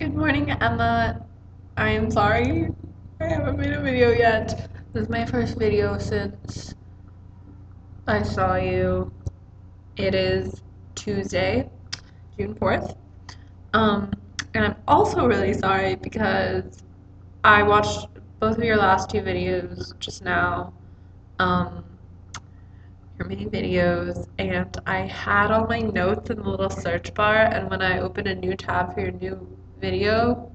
Good morning, Emma. I'm sorry I haven't made a video yet. This is my first video since I saw you. It is Tuesday, June 4th. Um, and I'm also really sorry because I watched both of your last two videos just now. Um, your main videos, and I had all my notes in the little search bar, and when I open a new tab for your new video,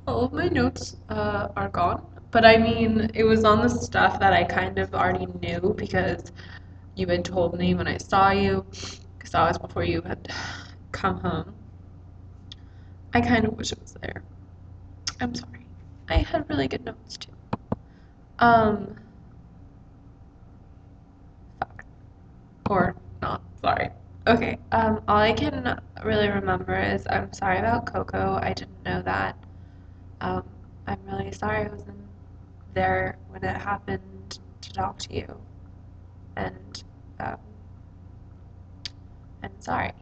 all of my notes are gone, but I mean, it was on the stuff that I kind of already knew because you had told me when I saw you, because that was before you had come home. I kind of wish it was there. I'm sorry. I had really good notes too. Um, Fuck. Or not, sorry. Okay, all I can really remember is I'm sorry about Coco. I didn't know that. Um, I'm really sorry I wasn't there when it happened to talk to you, and um, I'm sorry.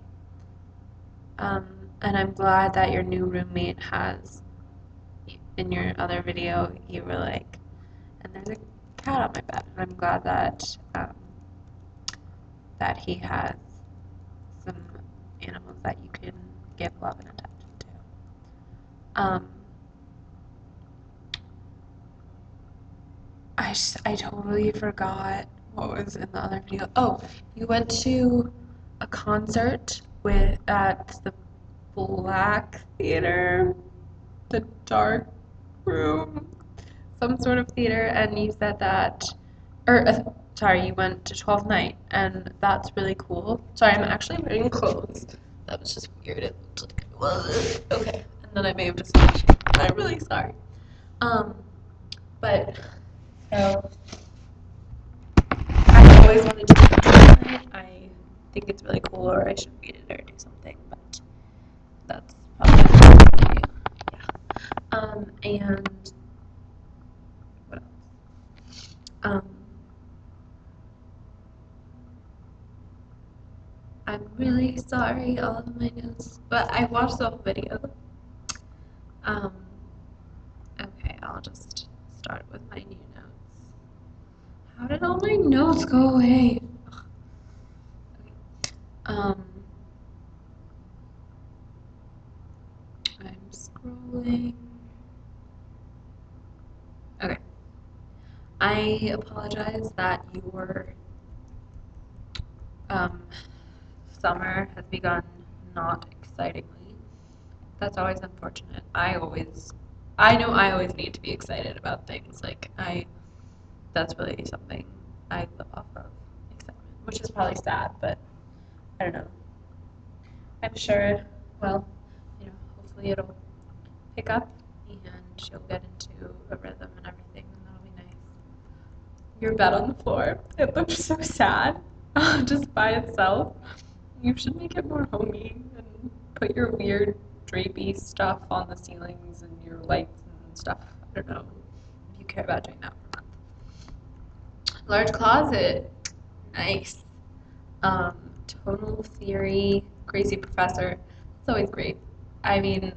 And I'm glad that your new roommate has, in your other video, you were like, and there's a cat on my bed, and I'm glad that he has some animals that you can give love and attention to. I totally forgot what was in the other video. Oh, you went to a concert at the Black Theater, the dark room, some sort of theater, and you said that, or sorry, you went to 12th night, and that's really cool. Sorry, I'm actually wearing clothes. That was just weird. It looked like it was okay, and then I may have just. I'm really sorry. Um, but so I always wanted to do 12th night. I think it's really cool, or I should read it or do something, but that's probably and what else? I'm really sorry, all of my notes, but I watched the whole video. Um, okay, I'll just start with my new notes. How did all my notes go away? Okay. I'm scrolling. Okay. I apologize that your um, summer has begun not excitingly. That's always unfortunate. I know I always need to be excited about things. That's really something I live off of excitement, which is probably sad, but I don't know. I'm sure, well, hopefully it'll pick up and she'll get into a rhythm and everything, and that'll be nice. Your bed on the floor, it looks so sad, just by itself. You should make it more homey and put your weird drapey stuff on the ceilings and your lights and stuff. I don't know if you care about doing that for a month. Large closet, nice. Tonal theory, crazy professor. It's always great. I mean,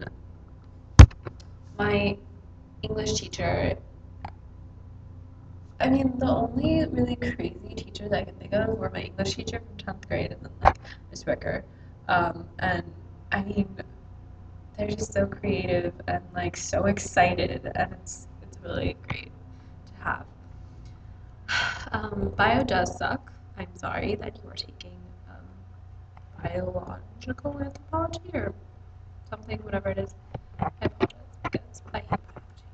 my English teacher, the only really crazy teachers I can think of were my English teacher from 10th grade and then Miss Ricker. And I mean, they're just so creative and so excited, and it's really great to have. Bio does suck. I'm sorry that you are taking biological anthropology or something, whatever it is. I apologize because I hate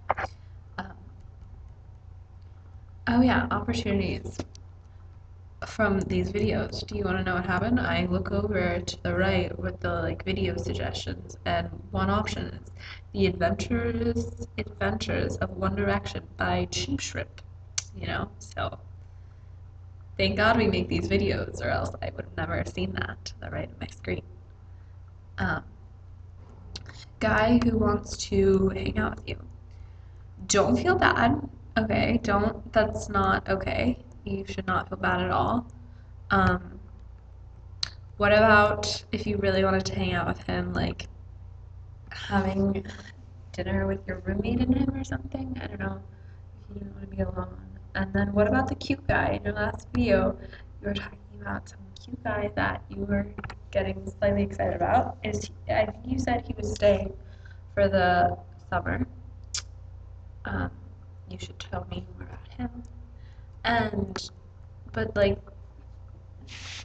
biology. Oh yeah, opportunities from these videos. Do you want to know what happened? I look over to the right with the video suggestions, and one option is The Adventures of One Direction by Cheap Shrimp. So thank God we make these videos, or else I would have never seen that to the right of my screen. Um, Guy who wants to hang out with you. Don't feel bad. Okay, that's not okay. You should not feel bad at all. Um, What about if you really wanted to hang out with him, like having dinner with your roommate and him or something? I don't know if you didn't want to be alone. And then what about the cute guy? In your last video, you were talking about some cute guy that you were getting slightly excited about. I think you said he was staying for the summer. Um, you should tell me more about him. And, but like,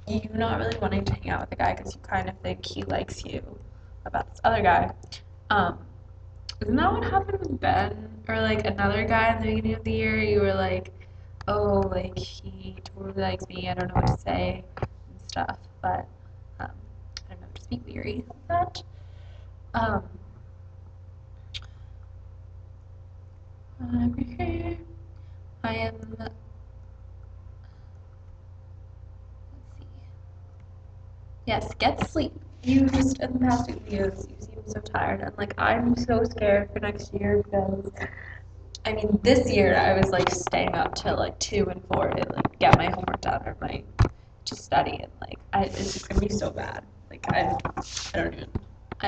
you not really wanting to hang out with the guy because you kind of think he likes you about this other guy. Um, Isn't that what happened with Ben or like another guy in the beginning of the year? You were like, oh, like he totally likes me. I don't know what to say and stuff. But I don't know, just be weary of that. Um, I am. Let's see. Yes, get sleep. You just in the past two videos, you seem so tired, and like I'm so scared for next year because I mean, this year I was like staying up till like 2 and 4 to like get my homework done or my to study, and like it's just gonna be so bad. Like I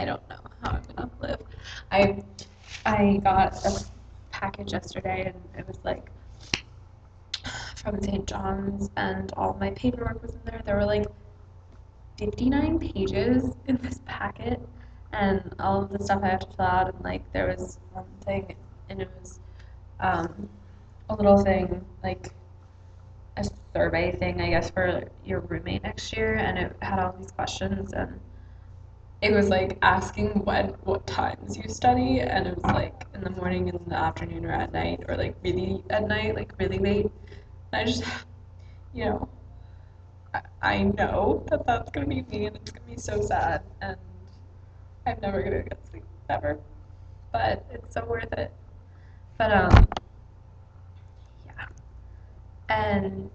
don't know how I'm gonna live. I I got a package yesterday and it was like from St. John's and all my paperwork was in there. There were like 59 pages in this packet and all of the stuff I have to fill out, and like there was one thing and it was um, a little thing like a survey thing, I guess, for your roommate next year, and it had all these questions, and it was like asking what times you study, and it was like in the morning, in the afternoon, or at night, or like really at night, like really late. And I just, you know, I know that that's gonna be me, and it's gonna be so sad, and I'm never gonna get sleep ever, but it's so worth it. But yeah, and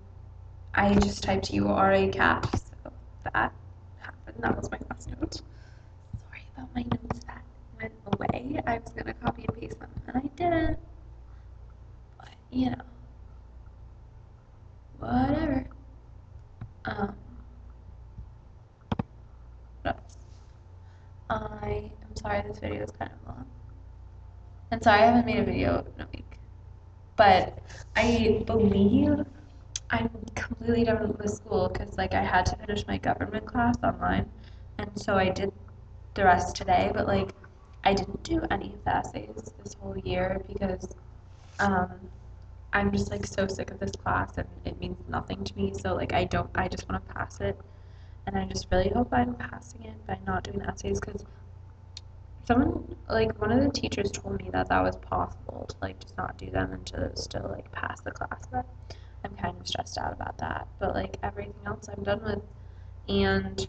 I just typed URA cap, so that happened. That was my last note. Sorry about my notes that went away. I was gonna copy and paste them and I didn't. But you know, whatever. Um, what else? I am sorry this video is kind of long. And sorry I haven't made a video in a week. But I believe I'm completely done with school because like I had to finish my government class online, and so I did the rest today. But like I didn't do any of the essays this whole year because um, I'm just like so sick of this class and it means nothing to me. So like I just want to pass it, and I just really hope I'm passing it by not doing the essays because someone like one of the teachers told me that that was possible to like just not do them and to still like pass the class. But I'm kind of stressed out about that. But like everything else I'm done with, and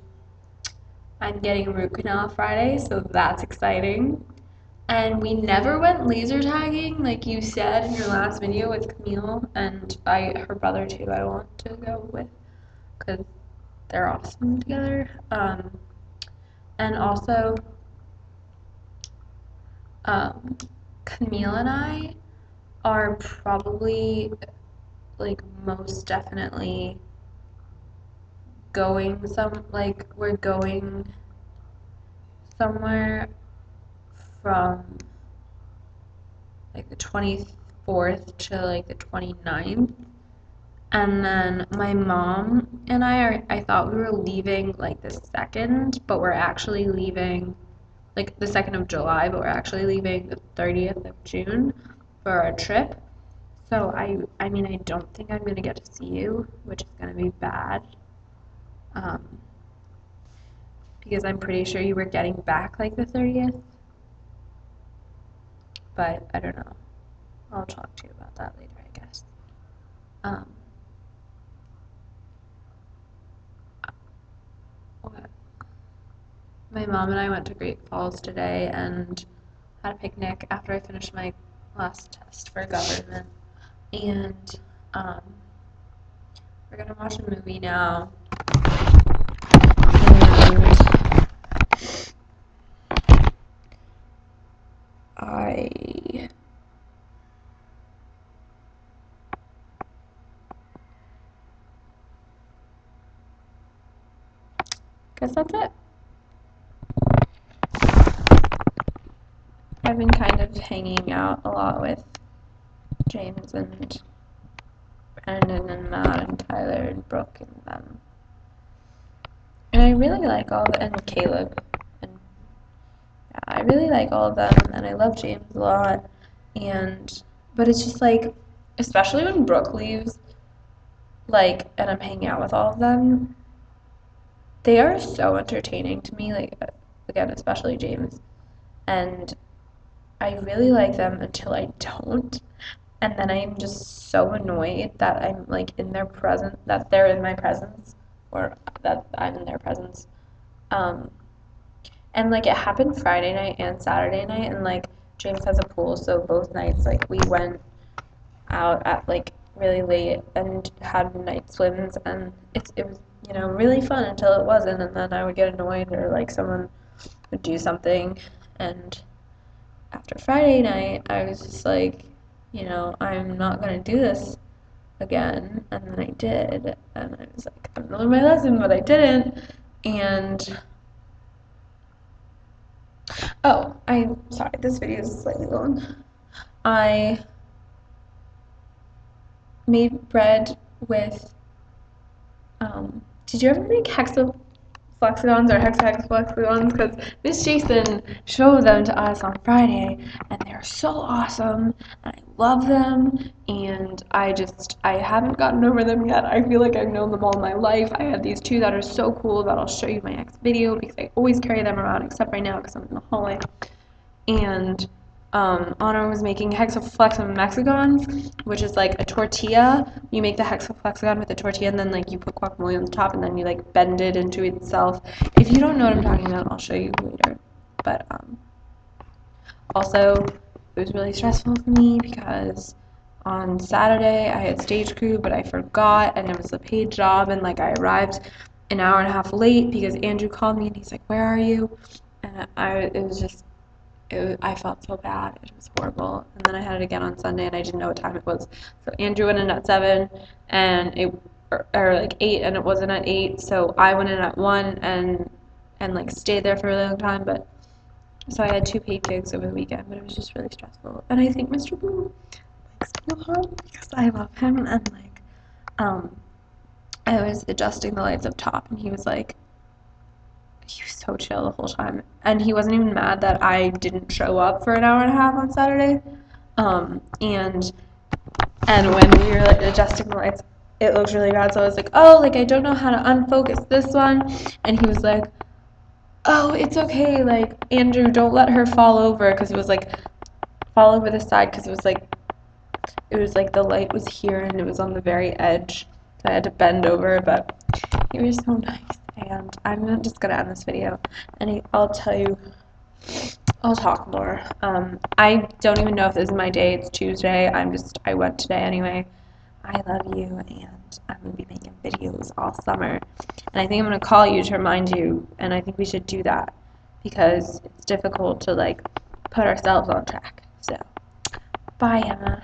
I'm getting a root canal Friday, so that's exciting. And we never went laser tagging, like you said in your last video with Camille, and her brother too. I want to go with because they're awesome together. And also, um, Camille and I are probably like most definitely going we're going somewhere from like the 24th to like the 29th. And then my mom and I thought we were leaving like the 2nd, but we're actually leaving like the 2nd of July, but we're actually leaving the 30th of June for our trip. So I mean, I don't think I'm gonna get to see you, which is gonna be bad. Um, because I'm pretty sure you were getting back like the 30th, but I don't know. I'll talk to you about that later, I guess. Um, what? My mom and I went to Great Falls today and had a picnic after I finished my last test for government. And um, we're gonna watch a movie now. And I guess that's it. I've been kind of hanging out a lot with James and Brandon and Matt and Tyler and Brooke and them. And I really like all the, and Caleb. And yeah, I really like all of them, and I love James a lot. But it's just like, especially when Brooke leaves, like, and I'm hanging out with all of them, they are so entertaining to me, like, again, especially James. And I really like them until I don't. And then I'm just so annoyed that I'm like in their presence, that they're in my presence, or that I'm in their presence. Um, and like it happened Friday night and Saturday night, and like James has a pool, so both nights like we went out at like really late and had night swims, and it was really fun until it wasn't, and then I would get annoyed or like someone would do something, and after Friday night I was just like, I'm not gonna do this again, and then I did, and I was like, I'm gonna learn my lesson, but I didn't, and oh, I'm sorry, this video is slightly long. I made bread with, did you ever make hexaflexagons or hexaflexagons? Because Miss Jason showed them to us on Friday, and they're so awesome, and I love them, and I haven't gotten over them yet. I feel like I've known them all my life. I have these two that are so cool that I'll show you my next video because I always carry them around, except right now because I'm in the hallway. And Honor was making hexaflexagons, which is like a tortilla. You make the hexaflexagon with a tortilla, and then like you put guacamole on the top, and then you like bend it into itself. If you don't know what I'm talking about, I'll show you later. But also, it was really stressful for me because on Saturday I had stage crew, but I forgot, and it was a paid job, and like I arrived an hour and a half late because Andrew called me and he's like, "Where are you?" And it was just I felt so bad. It was horrible. And then I had it again on Sunday, and I didn't know what time it was. So Andrew went in at 7, and or like 8, and it wasn't at 8. So I went in at 1 and like stayed there for a really long time. But so I had 2 paid gigs over the weekend, but it was just really stressful. And I think Mr. Blue likes me a lot because I love him, and like I was adjusting the lights up top, and he was so chill the whole time. And he wasn't even mad that I didn't show up for an hour and a half on Saturday. And when we were like adjusting the lights, it looked really bad. So I was like, oh, like I don't know how to unfocus this one. And he was like, oh, it's okay. Like, Andrew, don't let her fall over. Because it was like, fall over the side. Because it was like the light was here and it was on the very edge. So I had to bend over. But he was so nice. And I'm just going to end this video, and I'll talk more. I don't even know if this is my day. It's Tuesday. I went today anyway. I love you, and I'm going to be making videos all summer. And I think I'm going to call you to remind you, and I think we should do that because it's difficult to, like, put ourselves on track. So, bye, Emma.